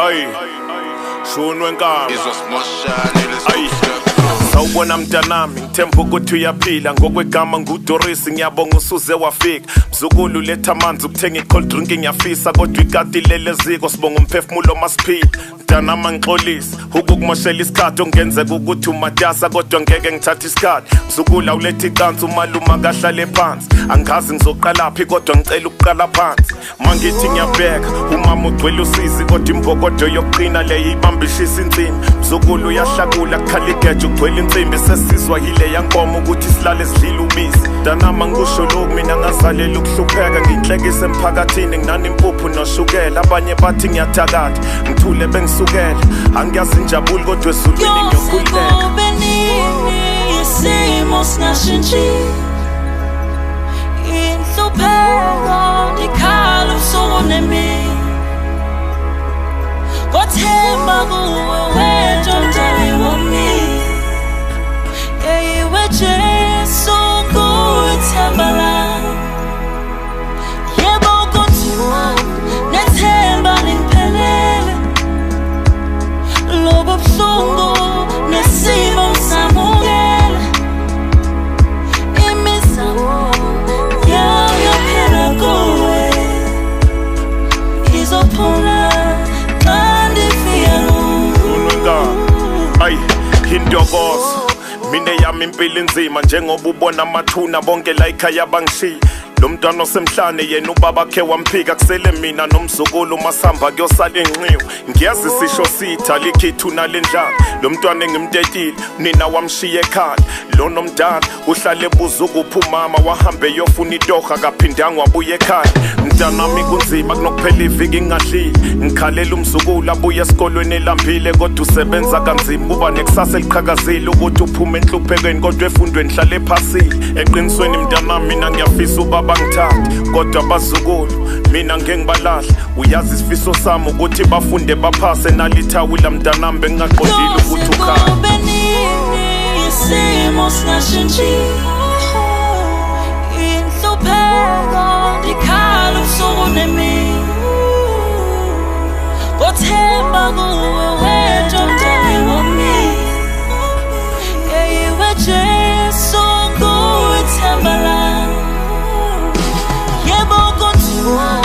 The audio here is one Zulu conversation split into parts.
Ay, shunwe nkamba Ay, sawubona mntanami ngithemba ukuthi uyaphila ngokwegama nguDorisi ngiyabonga usuze wafika mzukulu letha amanzi ukuthenga i-cold drink ngiyafisa kodwa ikati lele ziko sibonga umphefumulo masiphila mntanami ngixolisa ukukumoshela isikhathi ongenzeka ukuthi umatasa kodwa ngeke ngithathe isikhathi mzukulu awuletha icansi umaluma kahlale phansi angazi ngizoqalaphi kodwa ngicela ukuqala phansi mangithi ngiyabheka umama ugcwele usizi kodwa imbokodo yokuqina le ibambishisa insimbi mzukulu uyahlakula kukhala igeja ugcwele insimbi sesizwa yile yankomo ukuthi silale sidlile ubisi mntanami angisho lokhu mina ngazalela ukuhlupheka nginhlekisa emphakathini nginani impuphu noshukela abanye bathi ngiyathakatha ngithule bengisukela angiyazi injabulo kodwa ezulwini ngiyokhululeka isimo singashintshi inhlupheko ikhala usuku nemini kothemba kuwe wedwa mdali wami iwe Jesu kuyithemba lami yebo kunzima nethemba liphelele lobo buhlungu nesimo samukela imizamo yami yaphela kuwe izophuma kandi fiyalo ay intokozo mine yami impilo inzima njengoba ubona amathuna bonke la ekhaya bangishiya lo mntwana osemhlane yena ubaba khe wamphika kusele mina nomzukulu masamba kuyosala inqiwe ngiyazi sisho sitha likhithuna lendlala lo mntwana engimtetile nina wamshiya ekhaya lo nomdala uhlale ebuza ukuphi umama wahambe yofuna itoha kaphindanga wabuya ekhaya mntanami kunzima kunokuphela iviki ngingadlile ngikhalela umzukulu abuye esikolweni elambile kodwa usebenza kanzima uba nekusasa eliqhakazile ukuthi uphume enhluphekweni kodwa efundweni hlale ephasile eqinisweni mntanami mina ngiyafisa ubaba ngithandi kodwa abazukulu mina ngeke ngibalahla uyazi isifiso sami ukuthi bafunde baphase nalithawula mntanami bengaqondile ukuthi ukhaya isimo singashintshi inhlupheko ikhala usuku nemini kothemba kuwe wedwa mdali wami iwe Jesu kuyithemba lami yebo kunzima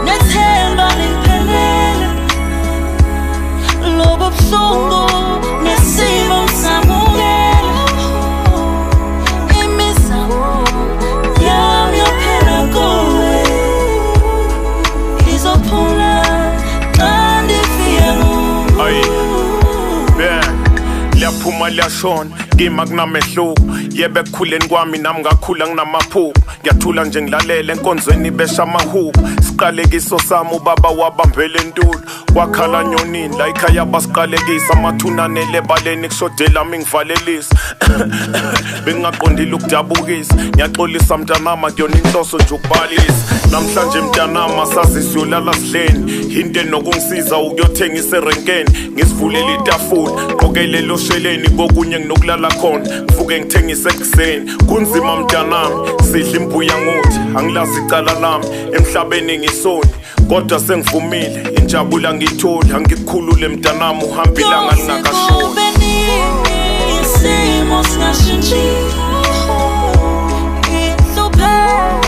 nethemba liphelele lobo buhlungu nesimo samukela imizamo yami yaphela kuwe izophuma kandi fiyalo ay liyaphuma liyashona kimi akunamehluko yebe ekukhuleni kwami nami ngakhula nginamaphupho ngiyathula nje ngilalela enkonzweni besha amahubo siqalekiso sami ubaba wabambele entulo wakhala nyonini la ekhaya basiqalekisa amathunane lebaleni kushodela ami ngivalelisa bengaqondile ukudabukisa ngiyaxolisa mntanami kuyona inhloso nje ukubalisa namhlanje mntanami asazisi uyolala sidleni into enokungisiza ukuyothengisa erenkeni ngisivulele itafula qokelele osheleni kokunye nginokulala khona ngivuke ngithengise ekuseni kunzima mntanami sidla imbuya ngothi angilazi icala lami emhlabeni ngisoni kodwa sengivumile injabulo ngiyithola angikukhulule mntanami uhamba ilanga lingakashoni isimo singashintshi inhlupheko